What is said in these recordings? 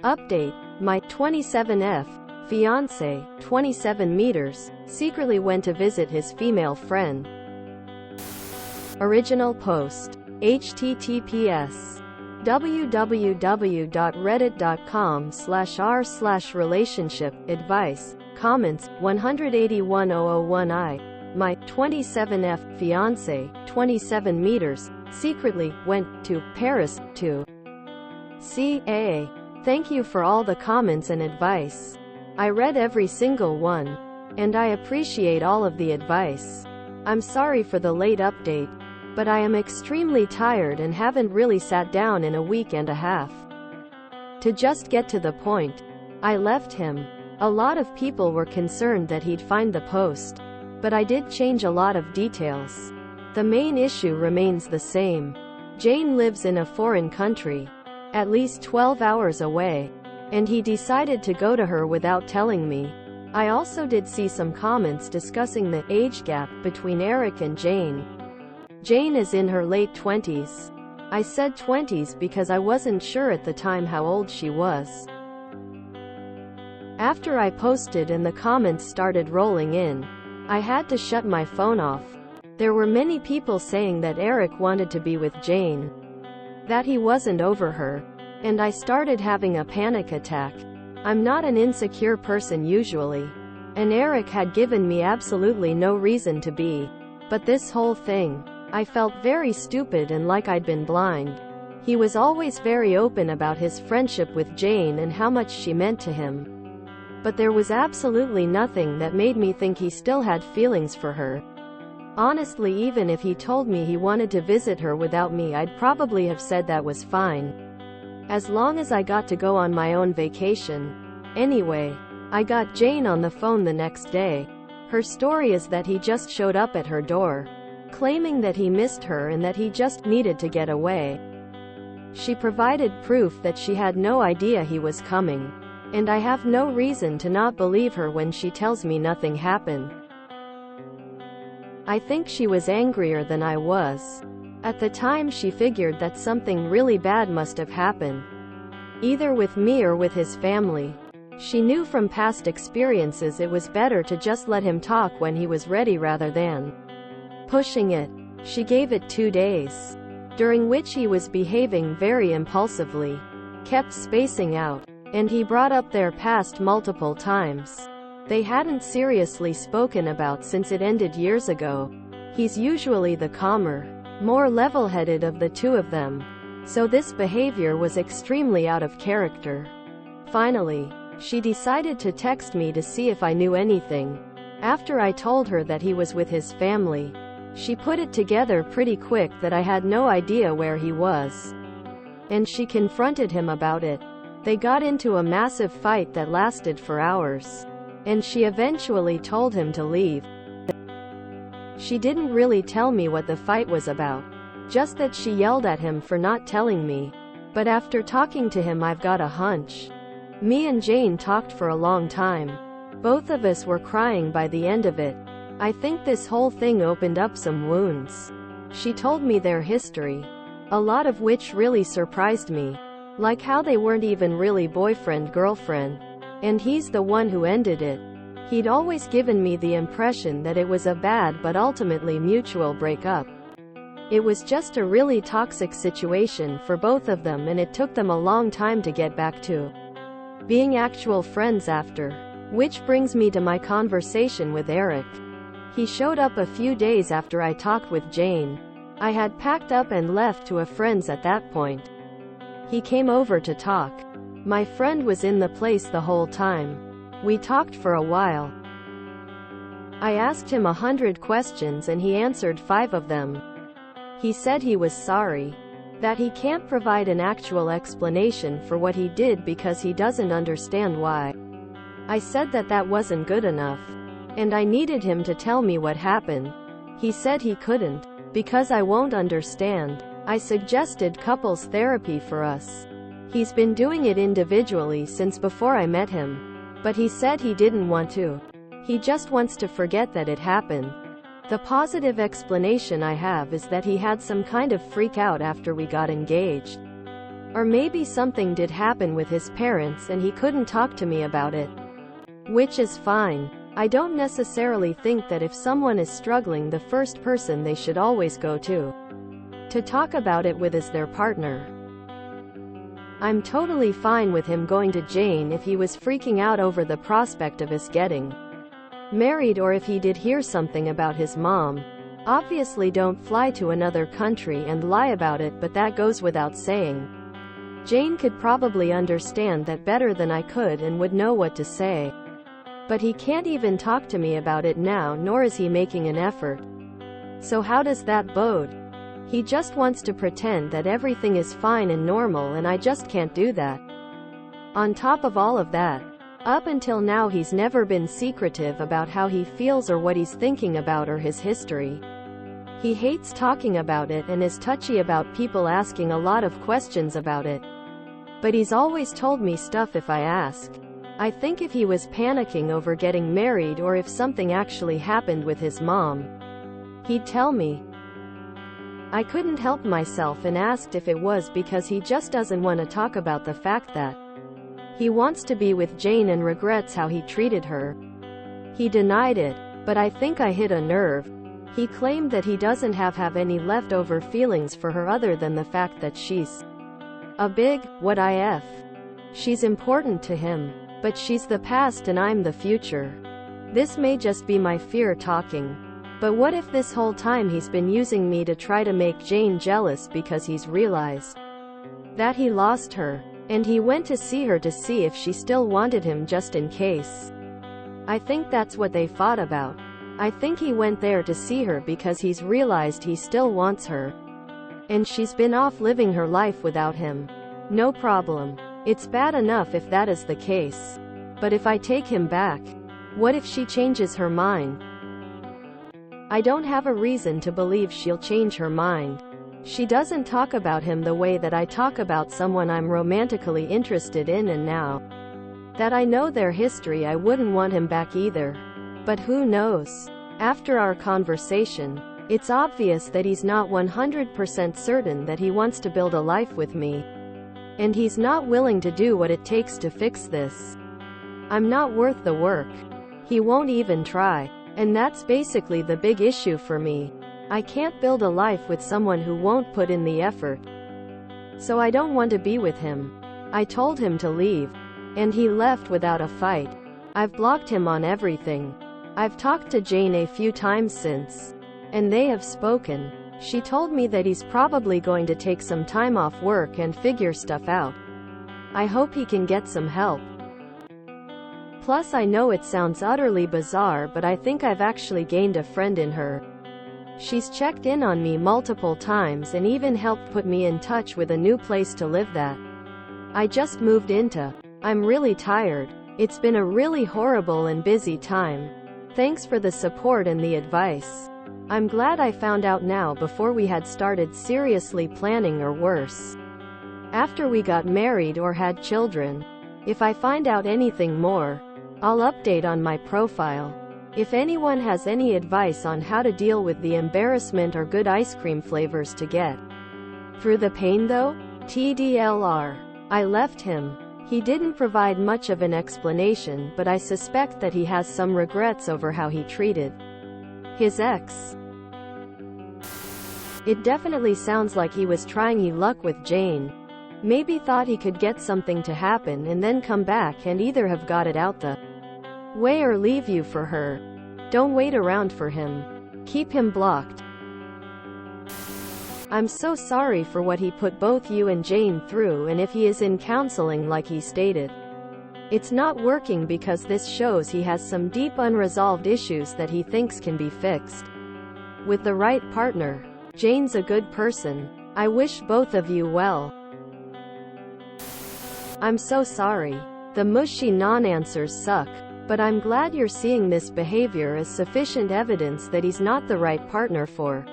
Update: my 27F fiance, 27 meters, secretly went to visit his female friend. Original post. https www.reddit.com/r/relationship advice. Comments 181,001. My 27F fiance, 27 meters, secretly went to Paris to CA. Thank you for all the comments and advice. I read every single one, and I appreciate all of the advice. I'm sorry for the late update, but I am extremely tired and haven't really sat down in a week and a half. To just get to the point, I left him. A lot of people were concerned that he'd find the post, but I did change a lot of details. The main issue remains the same. Jane lives in a foreign country, at least 12 hours away, and he decided to go to her without telling me. I also did see some comments discussing the age gap between Eric and Jane. Jane is in her late 20s. I said 20s because I wasn't sure at the time how old she was. After I posted and the comments started rolling in, I had to shut my phone off. There were many people saying that Eric wanted to be with Jane, that he wasn't over her, and I started having a panic attack. I'm not an insecure person usually, and Eric had given me absolutely no reason to be. But this whole thing, I felt very stupid and like I'd been blind. He was always very open about his friendship with Jane and how much she meant to him. But there was absolutely nothing that made me think he still had feelings for her. Honestly, even if he told me he wanted to visit her without me, I'd probably have said that was fine, as long as I got to go on my own vacation. Anyway, I got Jane on the phone the next day. Her story is that he just showed up at her door, claiming that he missed her and that he just needed to get away. She provided proof that she had no idea he was coming, and I have no reason to not believe her when she tells me nothing happened. I think she was angrier than I was. At the time, she figured that something really bad must have happened, either with me or with his family. She knew from past experiences it was better to just let him talk when he was ready rather than pushing it. She gave it 2 days, during which he was behaving very impulsively, kept spacing out, and he brought up their past multiple times. They hadn't seriously spoken about since it ended years ago. He's usually the calmer, more level-headed of the two of them, so this behavior was extremely out of character. Finally, she decided to text me to see if I knew anything. After I told her that he was with his family, she put it together pretty quick that I had no idea where he was, and she confronted him about it. They got into a massive fight that lasted for hours, and she eventually told him to leave. She didn't really tell me what the fight was about, just that she yelled at him for not telling me. But after talking to him, I've got a hunch. Me and Jane talked for a long time. Both of us were crying by the end of it. I think this whole thing opened up some wounds. She told me their history, a lot of which really surprised me, like how they weren't even really boyfriend-girlfriend, and he's the one who ended it. He'd always given me the impression that it was a bad but ultimately mutual breakup. It was just a really toxic situation for both of them, and it took them a long time to get back to being actual friends after. Which brings me to my conversation with Eric. He showed up a few days after I talked with Jane. I had packed up and left to a friend's at that point. He came over to talk. My friend was in the place the whole time. We talked for a while. I asked him 100 questions and he answered 5 of them. He said he was sorry, that he can't provide an actual explanation for what he did because he doesn't understand why. I said that that wasn't good enough, and I needed him to tell me what happened. He said he couldn't, because I won't understand. I suggested couples therapy for us. He's been doing it individually since before I met him, but he said he didn't want to. He just wants to forget that it happened. The positive explanation I have is that he had some kind of freak out after we got engaged. Or maybe something did happen with his parents and he couldn't talk to me about it. Which is fine. I don't necessarily think that if someone is struggling, the first person they should always go to talk about it with is their partner. I'm totally fine with him going to Jane if he was freaking out over the prospect of us getting married, or if he did hear something about his mom. Obviously don't fly to another country and lie about it, but that goes without saying. Jane could probably understand that better than I could and would know what to say. But he can't even talk to me about it now, nor is he making an effort. So how does that bode? He just wants to pretend that everything is fine and normal, and I just can't do that. On top of all of that, up until now he's never been secretive about how he feels or what he's thinking about or his history. He hates talking about it and is touchy about people asking a lot of questions about it. But he's always told me stuff if I ask. I think if he was panicking over getting married, or if something actually happened with his mom, he'd tell me. I couldn't help myself and asked if it was because he just doesn't want to talk about the fact that he wants to be with Jane and regrets how he treated her. He denied it, but I think I hit a nerve. He claimed that he doesn't have any leftover feelings for her other than the fact that she's a big, what if. She's important to him. But she's the past and I'm the future. This may just be my fear talking. But what if this whole time he's been using me to try to make Jane jealous because he's realized that he lost her, and he went to see her to see if she still wanted him just in case? I think that's what they fought about. I think he went there to see her because he's realized he still wants her. And she's been off living her life without him. No problem. It's bad enough if that is the case. But if I take him back, what if she changes her mind? I don't have a reason to believe she'll change her mind. She doesn't talk about him the way that I talk about someone I'm romantically interested in, and now that I know their history, I wouldn't want him back either. But who knows? After our conversation, it's obvious that he's not 100% certain that he wants to build a life with me. And he's not willing to do what it takes to fix this. I'm not worth the work. He won't even try. And that's basically the big issue for me. I can't build a life with someone who won't put in the effort. So I don't want to be with him. I told him to leave. And he left without a fight. I've blocked him on everything. I've talked to Jane a few times since. And they have spoken. She told me that he's probably going to take some time off work and figure stuff out. I hope he can get some help. Plus, I know it sounds utterly bizarre, but I think I've actually gained a friend in her. She's checked in on me multiple times and even helped put me in touch with a new place to live that I just moved into. I'm really tired. It's been a really horrible and busy time. Thanks for the support and the advice. I'm glad I found out now before we had started seriously planning, or worse, after we got married or had children. If I find out anything more, I'll update on my profile. If anyone has any advice on how to deal with the embarrassment or good ice cream flavors to get through the pain though, TDLR. I left him. He didn't provide much of an explanation, but I suspect that he has some regrets over how he treated his ex. It definitely sounds like he was trying his luck with Jane. Maybe thought he could get something to happen and then come back and either have got it out the way or leave you for her. Don't wait around for him. Keep him blocked. I'm so sorry for what he put both you and Jane through, and if he is in counseling like he stated, it's not working because this shows he has some deep unresolved issues that he thinks can be fixed with the right partner. Jane's a good person. I wish both of you well. I'm so sorry. The mushy non-answers suck. But I'm glad you're seeing this behavior as sufficient evidence that he's not the right partner for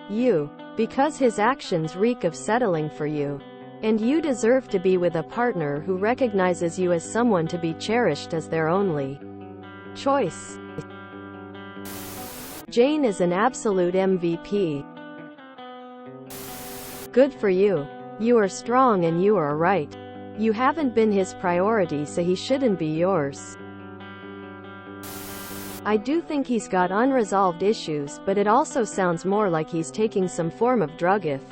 you. Because his actions reek of settling for you. And you deserve to be with a partner who recognizes you as someone to be cherished as their only choice. Jane is an absolute MVP. Good for you. You are strong and you are right. You haven't been his priority, so he shouldn't be yours. I do think he's got unresolved issues, but it also sounds more like he's taking some form of drug if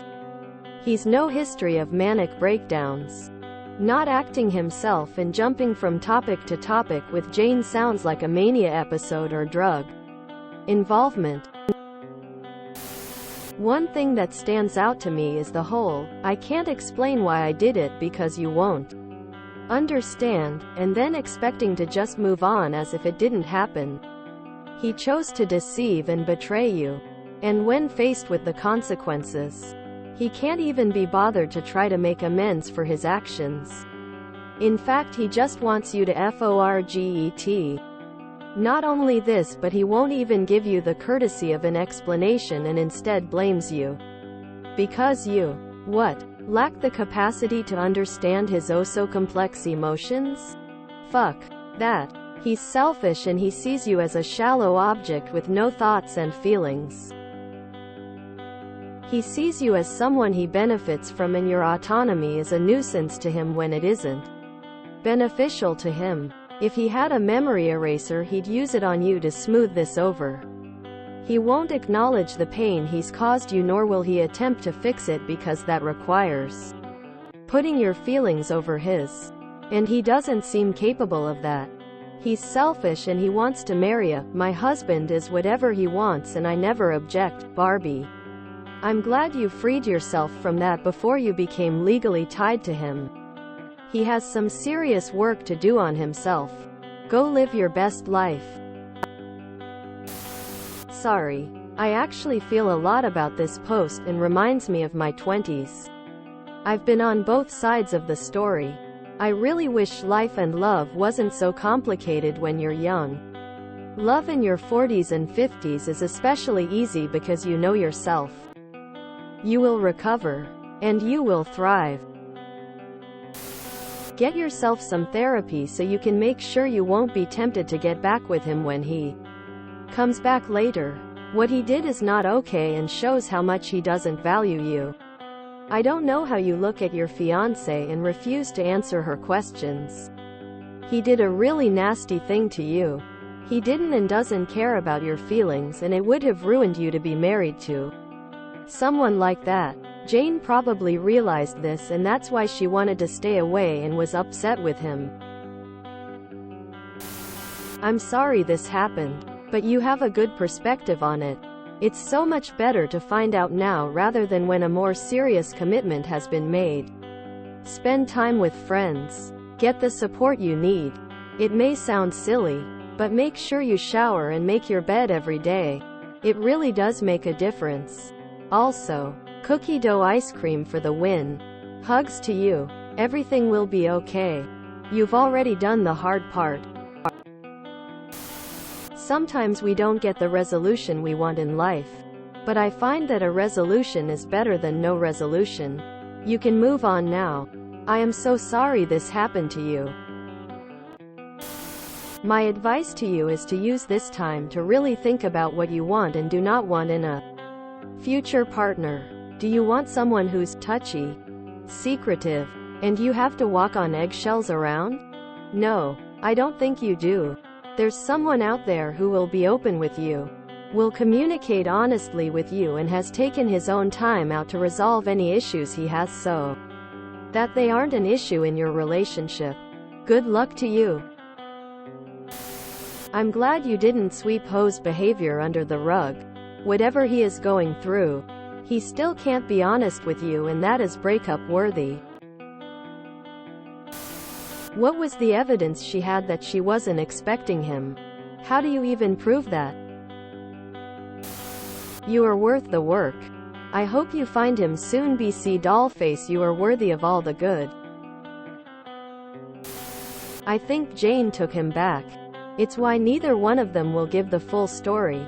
he's no history of manic breakdowns. Not acting himself and jumping from topic to topic with Jane sounds like a mania episode or drug involvement. One thing that stands out to me is the whole, "I can't explain why I did it because you won't understand," and then expecting to just move on as if it didn't happen. He chose to deceive and betray you. And when faced with the consequences, he can't even be bothered to try to make amends for his actions. In fact, he just wants you to forget. Not only this, but he won't even give you the courtesy of an explanation and instead blames you. Because you, what, lack the capacity to understand his oh-so-complex emotions? Fuck that. He's selfish and he sees you as a shallow object with no thoughts and feelings. He sees you as someone he benefits from, and your autonomy is a nuisance to him when it isn't beneficial to him. If he had a memory eraser, he'd use it on you to smooth this over. He won't acknowledge the pain he's caused you, nor will he attempt to fix it, because that requires putting your feelings over his. And he doesn't seem capable of that. He's selfish and he wants to marry you. My husband is whatever he wants and I never object, Barbie. I'm glad you freed yourself from that before you became legally tied to him. He has some serious work to do on himself. Go live your best life. Sorry. I actually feel a lot about this post and reminds me of my 20s. I've been on both sides of the story. I really wish life and love wasn't so complicated when you're young. Love in your 40s and 50s is especially easy because you know yourself. You will recover. And you will thrive. Get yourself some therapy so you can make sure you won't be tempted to get back with him when he comes back later. What he did is not okay and shows how much he doesn't value you. I don't know how you look at your fiance and refuse to answer her questions. He did a really nasty thing to you. He didn't and doesn't care about your feelings, and it would have ruined you to be married to someone like that. Jane probably realized this, and that's why she wanted to stay away and was upset with him. I'm sorry this happened, but you have a good perspective on it. It's so much better to find out now rather than when a more serious commitment has been made. Spend time with friends. Get the support you need. It may sound silly, but make sure you shower and make your bed every day. It really does make a difference. Also, cookie dough ice cream for the win. Hugs to you. Everything will be okay. You've already done the hard part. Sometimes we don't get the resolution we want in life. But I find that a resolution is better than no resolution. You can move on now. I am so sorry this happened to you. My advice to you is to use this time to really think about what you want and do not want in a future partner. Do you want someone who's touchy, secretive, and you have to walk on eggshells around? No, I don't think you do. There's someone out there who will be open with you, will communicate honestly with you, and has taken his own time out to resolve any issues he has so that they aren't an issue in your relationship. Good luck to you. I'm glad you didn't sweep Ho's behavior under the rug. Whatever he is going through, he still can't be honest with you, and that is breakup worthy. What was the evidence she had that she wasn't expecting him? How do you even prove that? You are worth the work. I hope you find him soon. BC Dollface, you are worthy of all the good. I think Jane took him back. It's why neither one of them will give the full story.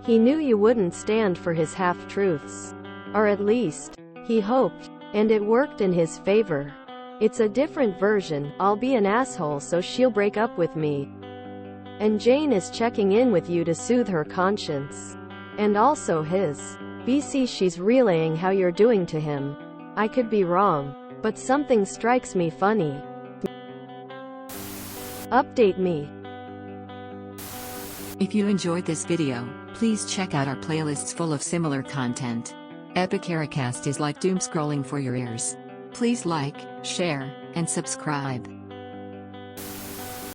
He knew you wouldn't stand for his half-truths. Or at least, he hoped. And it worked in his favor. It's a different version, I'll be an asshole so she'll break up with me. And Jane is checking in with you to soothe her conscience. And also his. BC, she's relaying how you're doing to him. I could be wrong, but something strikes me funny. Update me. If you enjoyed this video, please check out our playlists full of similar content. Epicaricast is like doom scrolling for your ears. Please like, share, and subscribe.